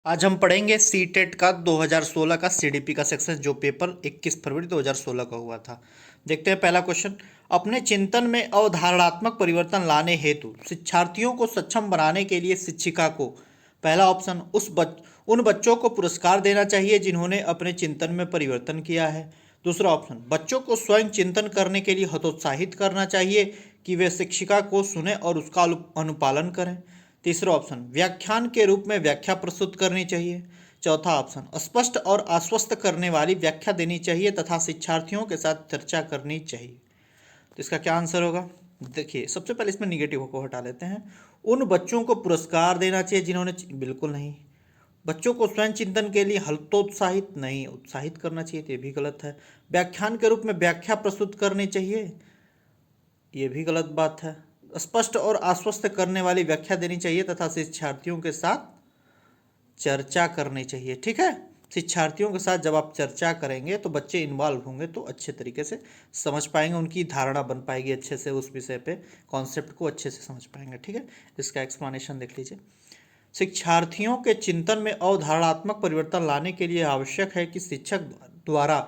आज हम पढ़ेंगे सीटेट का 2016 का सीडीपी का सेक्शन जो पेपर 21 फरवरी 2016 का हुआ था। देखते हैं पहला क्वेश्चन। अपने चिंतन में अवधारणात्मक परिवर्तन लाने हेतु शिक्षार्थियों को सक्षम बनाने के लिए शिक्षिका को पहला ऑप्शन उन बच्चों को पुरस्कार देना चाहिए जिन्होंने अपने चिंतन में परिवर्तन किया है। दूसरा ऑप्शन बच्चों को स्वयं चिंतन करने के लिए हतोत्साहित करना चाहिए कि वे शिक्षिका को सुने और उसका अनुपालन करें। तीसरा ऑप्शन व्याख्यान के रूप में व्याख्या प्रस्तुत करनी चाहिए। चौथा ऑप्शन स्पष्ट और आश्वस्त करने वाली व्याख्या देनी चाहिए तथा शिक्षार्थियों के साथ चर्चा करनी चाहिए। तो इसका क्या आंसर होगा? देखिए, सबसे पहले इसमें निगेटिव को हटा लेते हैं। उन बच्चों को पुरस्कार देना चाहिए जिन्होंने, बिल्कुल नहीं। बच्चों को स्वयं चिंतन के लिए हतोत्साहित नहीं, उत्साहित करना चाहिए, तो ये भी गलत है। व्याख्यान के रूप में व्याख्या प्रस्तुत करनी चाहिए, ये भी गलत बात है। स्पष्ट और आश्वस्त करने वाली व्याख्या देनी चाहिए तथा शिक्षार्थियों के साथ चर्चा करनी चाहिए। ठीक है, शिक्षार्थियों के साथ जब आप चर्चा करेंगे तो बच्चे इन्वॉल्व होंगे तो अच्छे तरीके से समझ पाएंगे, उनकी धारणा बन पाएगी अच्छे से, उस विषय पे कॉन्सेप्ट को अच्छे से समझ पाएंगे। ठीक है, इसका एक्सप्लेनेशन देख लीजिए। शिक्षार्थियों के चिंतन में अवधारणात्मक परिवर्तन लाने के लिए आवश्यक है कि शिक्षक द्वारा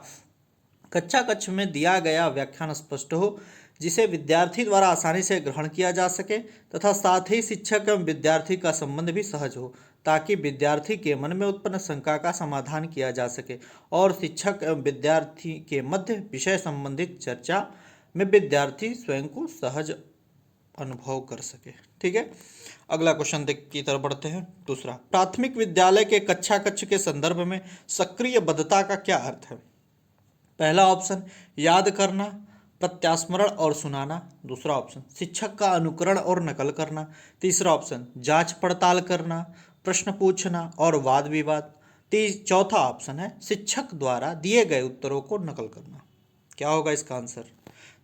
कक्षा में दिया गया व्याख्यान स्पष्ट हो, जिसे विद्यार्थी द्वारा आसानी से ग्रहण किया जा सके तथा साथ ही शिक्षक एवं विद्यार्थी का संबंध भी सहज हो, ताकि विद्यार्थी के मन में उत्पन्न शंका का समाधान किया जा सके और शिक्षक एवं विद्यार्थी के मध्य विषय संबंधित चर्चा में विद्यार्थी स्वयं को सहज अनुभव कर सके। ठीक है, अगला क्वेश्चन देख की तरफ बढ़ते हैं। दूसरा, प्राथमिक विद्यालय के कक्षा के संदर्भ में सक्रिय बद्धता का क्या अर्थ है? पहला ऑप्शन याद करना, प्रत्यास्मरण और सुनाना। दूसरा ऑप्शन शिक्षक का अनुकरण और नकल करना। तीसरा ऑप्शन जांच पड़ताल करना, प्रश्न पूछना और वाद विवाद। चौथा ऑप्शन है शिक्षक द्वारा दिए गए उत्तरों को नकल करना। क्या होगा इसका आंसर?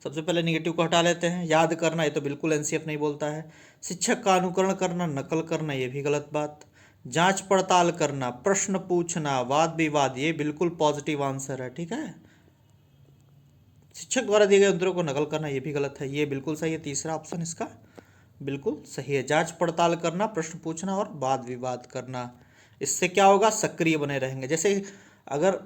सबसे पहले निगेटिव को हटा लेते हैं। याद करना, ये तो बिल्कुल एनसीएफ नहीं बोलता है। शिक्षक का अनुकरण करना, नकल करना, ये भी गलत बात। जांच पड़ताल करना, प्रश्न पूछना, वाद विवाद, ये बिल्कुल पॉजिटिव आंसर है। ठीक है, शिक्षक द्वारा दिए गए उत्तरों को नकल करना, ये भी गलत है, ये बिल्कुल सही है। तीसरा ऑप्शन इसका बिल्कुल सही है। जांच पड़ताल करना, प्रश्न पूछना और वाद विवाद करना, इससे क्या होगा? सक्रिय बने रहेंगे। जैसे अगर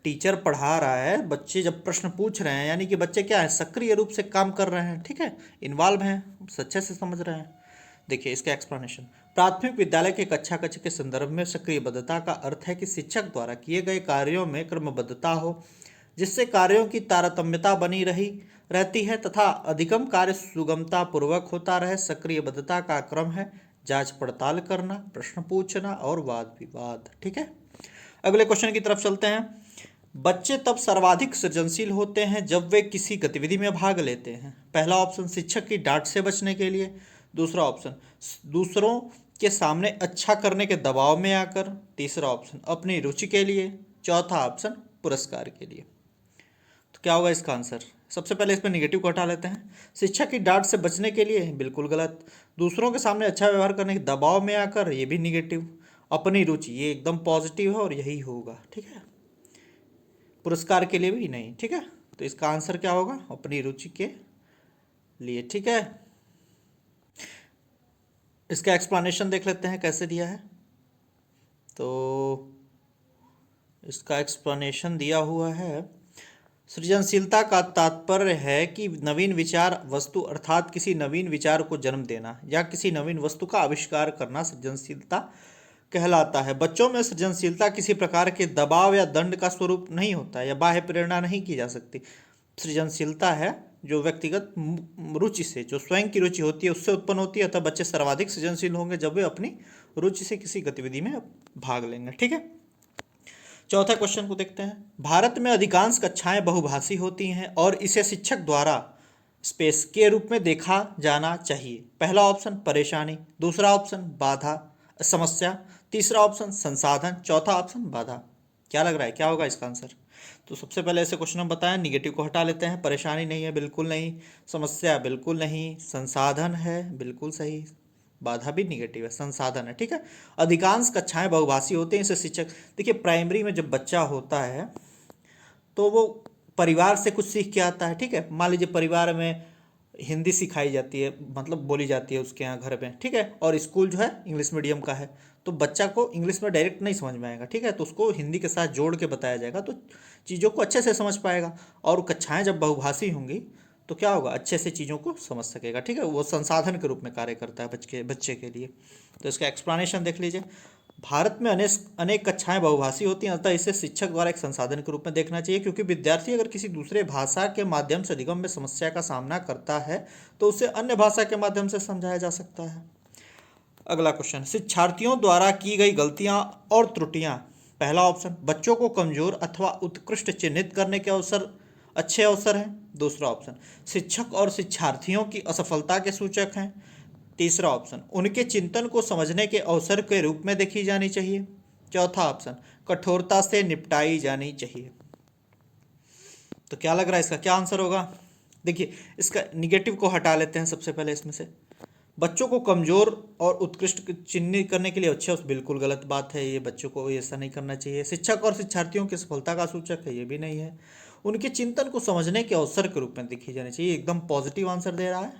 टीचर पढ़ा रहा है, बच्चे जब प्रश्न पूछ रहे हैं, यानी कि बच्चे क्या है, सक्रिय रूप से काम कर रहे हैं। ठीक है, इन्वॉल्व हैं, अच्छे से समझ रहे हैं। देखिए इसका एक्सप्लेनेशन। प्राथमिक विद्यालय के कक्षा के संदर्भ में सक्रियबद्धता का अर्थ है कि शिक्षक द्वारा किए गए कार्यों में क्रमबद्धता हो, जिससे कार्यों की तारतम्यता बनी रहती है तथा अधिकम कार्य सुगमता पूर्वक होता रहे। सक्रियबद्धता का क्रम है जांच पड़ताल करना, प्रश्न पूछना और वाद विवाद। ठीक है, अगले क्वेश्चन की तरफ चलते हैं। बच्चे तब सर्वाधिक सृजनशील होते हैं जब वे किसी गतिविधि में भाग लेते हैं। पहला ऑप्शन शिक्षक की डांट से बचने के लिए। दूसरा ऑप्शन दूसरों के सामने अच्छा करने के दबाव में आकर। तीसरा ऑप्शन अपनी रुचि के लिए। चौथा ऑप्शन पुरस्कार के लिए। तो क्या होगा इसका आंसर? सबसे पहले इसमें निगेटिव को हटा लेते हैं। शिक्षक की डांट से बचने के लिए, बिल्कुल गलत। दूसरों के सामने अच्छा व्यवहार करने के दबाव में आकर, ये भी निगेटिव। अपनी रुचि, ये एकदम पॉजिटिव है और यही होगा। ठीक है, पुरस्कार के लिए भी नहीं। ठीक है, तो इसका आंसर क्या होगा? अपनी रुचि के लिए। ठीक है, इसका एक्सप्लेनेशन देख लेते हैं कैसे दिया है। तो इसका एक्सप्लेनेशन दिया हुआ है, सृजनशीलता का तात्पर्य है कि नवीन विचार वस्तु अर्थात किसी नवीन विचार को जन्म देना या किसी नवीन वस्तु का आविष्कार करना सृजनशीलता कहलाता है। बच्चों में सृजनशीलता किसी प्रकार के दबाव या दंड का स्वरूप नहीं होता या बाह्य प्रेरणा नहीं की जा सकती। सृजनशीलता है जो व्यक्तिगत रुचि से, जो स्वयं की रुचि होती है, उससे उत्पन्न होती है। अतः बच्चे सर्वाधिक सृजनशील होंगे जब वे अपनी रुचि से किसी गतिविधि में भाग लेंगे। ठीक है, चौथा क्वेश्चन को देखते हैं। भारत में अधिकांश कक्षाएं बहुभाषी होती हैं और इसे शिक्षक द्वारा स्पेस के रूप में देखा जाना चाहिए। पहला ऑप्शन परेशानी, दूसरा ऑप्शन बाधा समस्या, तीसरा ऑप्शन संसाधन, चौथा ऑप्शन बाधा। क्या लग रहा है, क्या होगा इसका आंसर? तो सबसे पहले ऐसे क्वेश्चन हम बताएं, निगेटिव को हटा लेते हैं। परेशानी नहीं है, बिल्कुल नहीं। समस्या बिल्कुल नहीं। संसाधन है, बिल्कुल सही। बाधा भी निगेटिव है, संसाधन है। ठीक है, अधिकांश कक्षाएं बहुभाषी होते हैं, इसे शिक्षक, देखिए प्राइमरी में जब बच्चा होता है तो वो परिवार से कुछ सीख के आता है। ठीक है, मान लीजिए परिवार में हिंदी सिखाई जाती है, मतलब बोली जाती है उसके यहाँ घर में। ठीक है, और स्कूल जो है इंग्लिश मीडियम का है, तो बच्चा को इंग्लिश में डायरेक्ट नहीं समझ में आएगा, ठीक है, तो उसको हिंदी के साथ जोड़ के बताया जाएगा तो चीज़ों को अच्छे से समझ पाएगा। और कक्षाएं जब बहुभाषी होंगी तो क्या होगा, अच्छे से चीज़ों को समझ सकेगा, ठीक है, वो संसाधन के रूप में कार्य करता है बच्चे के लिए। तो इसका एक्सप्लेनेशन देख लीजिए। भारत में अनेक अनेक कक्षाएं बहुभाषी होती हैं, अतः इसे शिक्षक द्वारा एक संसाधन के रूप में देखना चाहिए, क्योंकि विद्यार्थी अगर किसी दूसरे भाषा के माध्यम से अधिगम में समस्या का सामना करता है तो उसे अन्य भाषा के माध्यम से समझाया जा सकता है। अगला क्वेश्चन, शिक्षार्थियों द्वारा की गई गलतियां और त्रुटियां। पहला ऑप्शन, बच्चों को कमजोर अथवा उत्कृष्ट चिन्हित करने के अच्छे अवसर हैं। दूसरा ऑप्शन, शिक्षक और शिक्षार्थियों की असफलता के सूचक हैं। तीसरा ऑप्शन, उनके चिंतन को समझने के अवसर के रूप में देखी जानी चाहिए। चौथा ऑप्शन, कठोरता से निपटाई जानी चाहिए। तो क्या लग रहा है इसका क्या आंसर होगा? देखिए, इसका निगेटिव को हटा लेते हैं सबसे पहले इसमें से। बच्चों को कमजोर और उत्कृष्ट चिन्हित करने के लिए अच्छे, बिल्कुल गलत बात है, ये बच्चों को ऐसा नहीं करना चाहिए। शिक्षक और शिक्षार्थियों की सफलता का सूचक है, ये भी नहीं है। उनके चिंतन को समझने के अवसर के रूप में देखी जानी चाहिए, एकदम पॉजिटिव आंसर दे रहा है,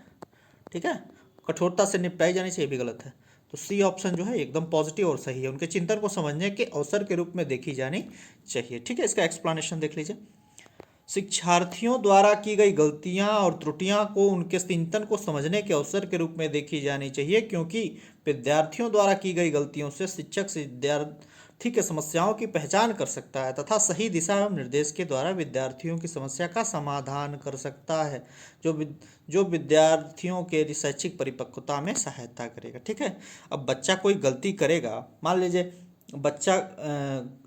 ठीक है। कठोरता से निपटाई जानी चाहिए भी गलत है। तो सी ऑप्शन जो है एकदम पॉजिटिव और सही है, उनके चिंतन को समझने के अवसर के रूप में देखी जानी चाहिए, ठीक है। इसका एक्सप्लेनेशन देख लीजिए। शिक्षार्थियों द्वारा की गई गलतियां और त्रुटियां को उनके चिंतन को समझने के अवसर के रूप में देखी जानी चाहिए, क्योंकि विद्यार्थियों द्वारा की गई गलतियों से शिक्षक विद्यार्थी के समस्याओं की पहचान कर सकता है तथा सही दिशा एवं निर्देश के द्वारा विद्यार्थियों की समस्या का समाधान कर सकता है, जो विद्यार्थियों के शैक्षिक परिपक्वता में सहायता करेगा, ठीक है। अब बच्चा कोई गलती करेगा, मान लीजिए बच्चा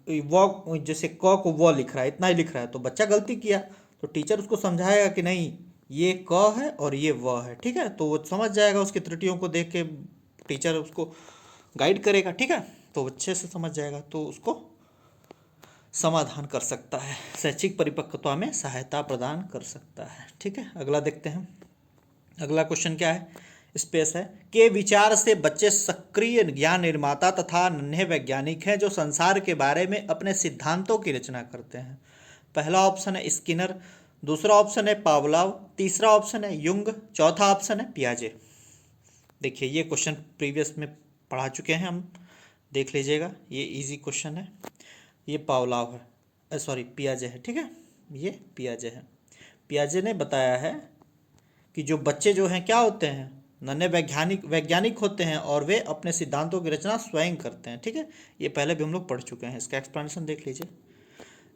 वो जैसे क को वो लिख रहा है, इतना ही लिख रहा है, तो बच्चा गलती किया तो टीचर उसको समझाएगा कि नहीं ये क है और ये व है, ठीक है, तो वो समझ जाएगा, उसकी त्रुटियों को देख के टीचर उसको गाइड करेगा, ठीक है, तो अच्छे से समझ जाएगा तो उसको समाधान कर सकता है, शैक्षिक परिपक्वता में सहायता प्रदान कर सकता है, ठीक है। अगला देखते हैं। अगला क्वेश्चन क्या है, स्पेस है, के विचार से बच्चे सक्रिय ज्ञान निर्माता तथा नन्हे वैज्ञानिक हैं जो संसार के बारे में अपने सिद्धांतों की रचना करते हैं। पहला ऑप्शन है स्किनर, दूसरा ऑप्शन है पावलाव, तीसरा ऑप्शन है युंग, चौथा ऑप्शन है पियाजे। देखिए, ये क्वेश्चन प्रीवियस में पढ़ा चुके हैं हम, देख लीजिएगा, ये इजी क्वेश्चन है। ये पावलाव है, सॉरी पियाजे है, ठीक है, ये पियाजे है। पियाजे ने बताया है कि जो बच्चे जो हैं क्या होते हैं, नन्हे वैज्ञानिक होते हैं और वे अपने सिद्धांतों की रचना स्वयं करते हैं, ठीक है, ये पहले भी हम लोग पढ़ चुके हैं। इसका एक्सप्लेनेशन देख लीजिए।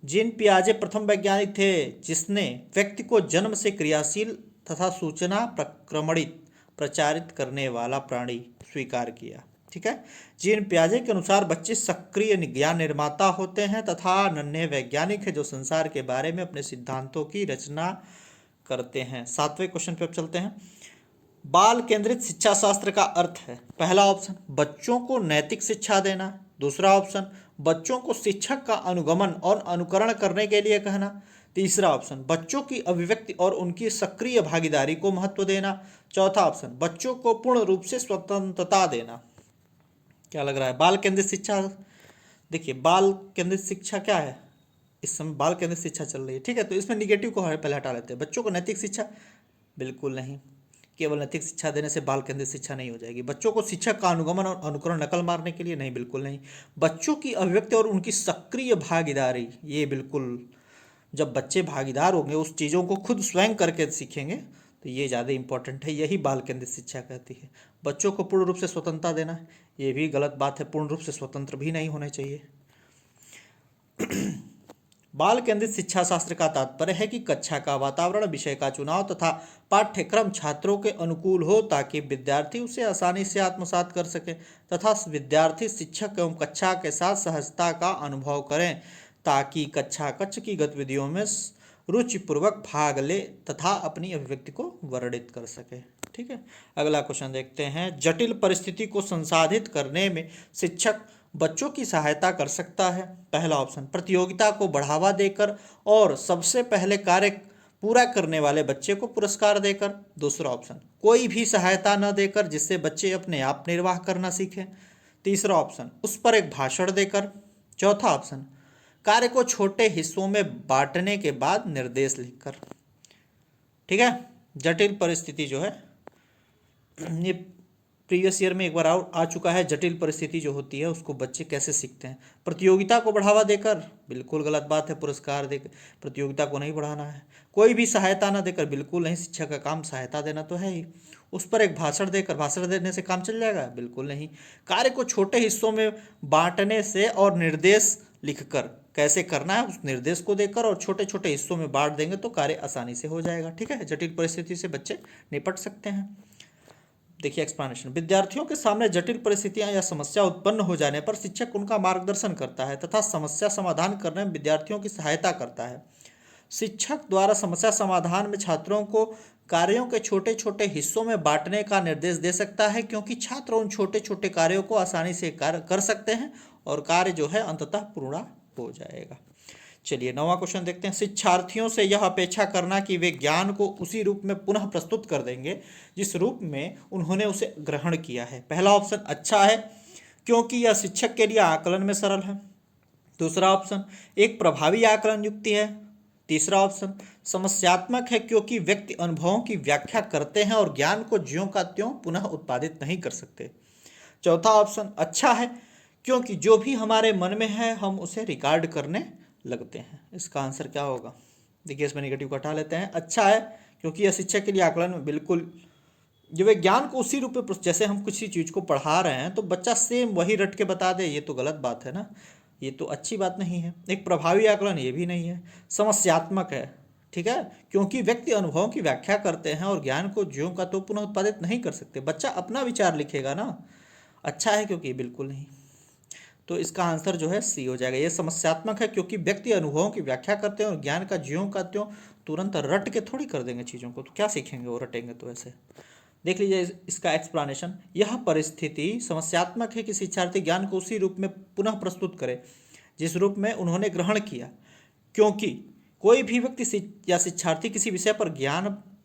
जीन पियाजे प्रथम वैज्ञानिक थे जिसने व्यक्ति को जन्म से क्रियाशील तथा सूचना प्रक्रमणित प्रचारित करने वाला प्राणी स्वीकार किया, ठीक है। जीन पियाजे के अनुसार बच्चे सक्रिय ज्ञान निर्माता होते हैं तथा नन्हे वैज्ञानिक है जो संसार के बारे में अपने सिद्धांतों की रचना करते हैं। 7वें क्वेश्चन पे अब चलते हैं। बाल केंद्रित शिक्षा शास्त्र का अर्थ है, पहला ऑप्शन बच्चों को नैतिक शिक्षा देना, दूसरा ऑप्शन बच्चों को शिक्षक का अनुगमन और अनुकरण करने के लिए कहना, तीसरा ऑप्शन बच्चों की अभिव्यक्ति और उनकी सक्रिय भागीदारी को महत्व देना, चौथा ऑप्शन बच्चों को पूर्ण रूप से स्वतंत्रता देना। क्या लग रहा है, बाल केंद्रित शिक्षा? देखिए, बाल केंद्रित शिक्षा क्या है, इस समय बाल केंद्रित शिक्षा चल रही है, ठीक है, तो इसमें निगेटिव को पहले हटा लेते हैं। बच्चों को नैतिक शिक्षा, बिल्कुल नहीं, केवल नैतिक शिक्षा देने से बाल केंद्रित शिक्षा नहीं हो जाएगी। बच्चों को शिक्षक का अनुगमन और अनुकरण नकल मारने के लिए नहीं, बिल्कुल नहीं। बच्चों की अभिव्यक्ति और उनकी सक्रिय भागीदारी, ये बिल्कुल, जब बच्चे भागीदार होंगे, उस चीज़ों को खुद स्वयं करके सीखेंगे, तो ये ज़्यादा इंपॉर्टेंट है, यही बाल केंद्रित शिक्षा कहती है। बच्चों को पूर्ण रूप से स्वतंत्रता देना, ये भी गलत बात है, पूर्ण रूप से स्वतंत्र भी नहीं होने चाहिए। बाल केंद्रित शिक्षा शास्त्र का तात्पर्य है कि कक्षा का वातावरण, विषय का चुनाव तथा पाठ्यक्रम छात्रों के अनुकूल हो ताकि विद्यार्थी उसे आसानी से आत्मसात कर सके तथा विद्यार्थी शिक्षक एवं कक्षा के साथ सहजता का अनुभव करें ताकि कक्षा कक्ष की गतिविधियों में रुचिपूर्वक भाग ले तथा अपनी अभिव्यक्ति को वर्णित कर सके, ठीक है। अगला क्वेश्चन देखते हैं। जटिल परिस्थिति को संसाधित करने में शिक्षक बच्चों की सहायता कर सकता है। पहला ऑप्शन प्रतियोगिता को बढ़ावा देकर और सबसे पहले कार्य पूरा करने वाले बच्चे को पुरस्कार देकर, दूसरा ऑप्शन कोई भी सहायता न देकर जिससे बच्चे अपने आप निर्वाह करना सीखें, तीसरा ऑप्शन उस पर एक भाषण देकर, चौथा ऑप्शन कार्य को छोटे हिस्सों में बांटने के बाद निर्देश लिखकर, ठीक है। जटिल परिस्थिति जो है ये प्रीवियस ईयर में एक बार आ चुका है। जटिल परिस्थिति जो होती है उसको बच्चे कैसे सीखते हैं? प्रतियोगिता को बढ़ावा देकर, बिल्कुल गलत बात है। पुरस्कार देकर प्रतियोगिता को नहीं बढ़ाना है। कोई भी सहायता ना देकर, बिल्कुल नहीं। शिक्षा का काम सहायता देना तो है ही। उस पर एक भाषण देकर, भाषण देने से काम चल जाएगा? बिल्कुल नहीं। कार्य को छोटे हिस्सों में बांटने से और निर्देश लिखकर कैसे करना है उस निर्देश को देकर और छोटे छोटे हिस्सों में बांट देंगे तो कार्य आसानी से हो जाएगा। ठीक है, जटिल परिस्थिति से बच्चे निपट सकते हैं। देखिए एक्सप्लेनेशन। विद्यार्थियों के सामने जटिल परिस्थितियां या समस्या उत्पन्न हो जाने पर शिक्षक उनका मार्गदर्शन करता है तथा समस्या समाधान करने में विद्यार्थियों की सहायता करता है। शिक्षक द्वारा समस्या समाधान में छात्रों को कार्यों के छोटे छोटे हिस्सों में बांटने का निर्देश दे सकता है, क्योंकि छात्र उन छोटे छोटे कार्यों को आसानी से कर सकते हैं और कार्य जो है अंततः पूर्ण हो जाएगा। चलिए 9वां क्वेश्चन देखते हैं। शिक्षार्थियों से यह अपेक्षा करना कि वे ज्ञान को उसी रूप में पुनः प्रस्तुत कर देंगे जिस रूप में उन्होंने उसे ग्रहण किया है। पहला ऑप्शन अच्छा है क्योंकि यह शिक्षक के लिए आकलन में सरल है। दूसरा ऑप्शन एक प्रभावी आकलन युक्ति है। तीसरा ऑप्शन समस्यात्मक है क्योंकि व्यक्ति अनुभवों की व्याख्या करते हैं और ज्ञान को ज्यों का त्यों पुनः उत्पादित नहीं कर सकते। चौथा ऑप्शन अच्छा है क्योंकि जो भी हमारे मन में है हम उसे रिकॉर्ड करने लगते हैं। इसका आंसर क्या होगा? देखिए इसमें नेगेटिव को हटा लेते हैं। अच्छा है क्योंकि यह शिक्षक के लिए आकलन में बिल्कुल, जब वे ज्ञान को उसी रूप में, जैसे हम किसी चीज़ को पढ़ा रहे हैं तो बच्चा सेम वही रट के बता दे, ये तो गलत बात है ना, ये तो अच्छी बात नहीं है। एक प्रभावी आकलन, ये भी नहीं है। समस्यात्मक है, ठीक है, क्योंकि व्यक्ति अनुभवों की व्याख्या करते हैं और ज्ञान को ज्यों का तो पुनः उत्पादित नहीं कर सकते। बच्चा अपना विचार लिखेगा ना। अच्छा है क्योंकि बिल्कुल नहीं। तो इसका आंसर जो है सी हो जाएगा। ये समस्यात्मक है क्योंकि व्यक्ति अनुभवों की व्याख्या करते हैं और ज्ञान का ज्यों का त्यों तुरंत रट के थोड़ी कर देंगे चीज़ों को, तो क्या सीखेंगे वो रटेंगे तो। ऐसे देख लीजिए इसका एक्सप्लेनेशन। यह परिस्थिति समस्यात्मक है कि शिक्षार्थी ज्ञान को उसी रूप में पुनः प्रस्तुत करे जिस रूप में उन्होंने ग्रहण किया, क्योंकि कोई भी व्यक्ति या शिक्षार्थी किसी विषय पर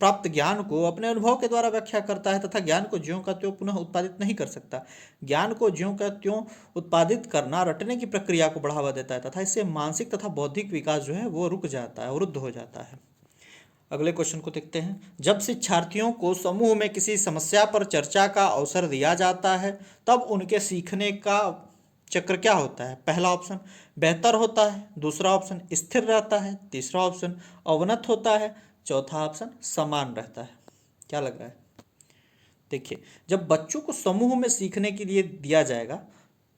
प्राप्त ज्ञान को अपने अनुभव के द्वारा व्याख्या करता है तथा ज्ञान को ज्यों का त्यों पुनः उत्पादित नहीं कर सकता। ज्ञान को ज्यों का त्यों उत्पादित करना रटने की प्रक्रिया को बढ़ावा देता है तथा इससे मानसिक तथा बौद्धिक विकास जो है वो रुक जाता है, अवरुद्ध हो जाता है। अगले क्वेश्चन को देखते हैं। जब शिक्षार्थियों को समूह में किसी समस्या पर चर्चा का अवसर दिया जाता है तब उनके सीखने का चक्र क्या होता है? पहला ऑप्शन बेहतर होता है। दूसरा ऑप्शन स्थिर रहता है। तीसरा ऑप्शन अवनत होता है। चौथा ऑप्शन समान रहता है। क्या लग रहा है? देखिए जब बच्चों को समूह में सीखने के लिए दिया जाएगा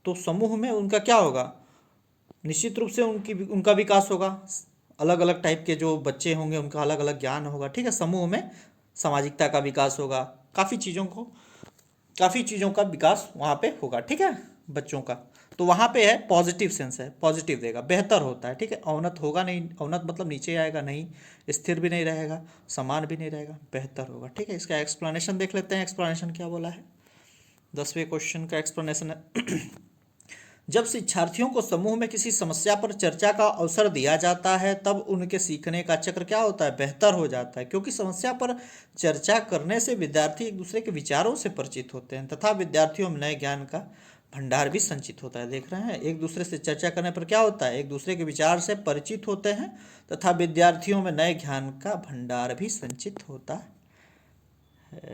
तो समूह में उनका क्या होगा? निश्चित रूप से उनका विकास होगा। अलग अलग टाइप के जो बच्चे होंगे उनका अलग अलग ज्ञान होगा। ठीक है, समूह में सामाजिकता का विकास होगा, काफ़ी चीज़ों का विकास वहाँ पे होगा। ठीक है, बच्चों का तो वहाँ पे है पॉजिटिव सेंस है, पॉजिटिव देगा। बेहतर होता है, ठीक है, अवनत होगा नहीं, अवनत मतलब नीचे आएगा नहीं, स्थिर भी नहीं रहेगा, समान भी नहीं रहेगा, बेहतर होगा। ठीक है, इसका एक्सप्लेनेशन देख लेते हैं। एक्सप्लेनेशन क्या बोला है? 10वें क्वेश्चन का एक्सप्लेनेशन है। जब शिक्षार्थियों को समूह में किसी समस्या पर चर्चा का अवसर दिया जाता है तब उनके सीखने का चक्र क्या होता है? बेहतर हो जाता है, क्योंकि समस्या पर चर्चा करने से विद्यार्थी एक दूसरे के विचारों से परिचित होते हैं तथा विद्यार्थियों में नए ज्ञान का भंडार भी संचित होता है। देख रहे हैं, एक दूसरे से चर्चा करने पर क्या होता है? एक दूसरे के विचार से परिचित होते हैं तथा विद्यार्थियों में नए ज्ञान का भंडार भी संचित होता है।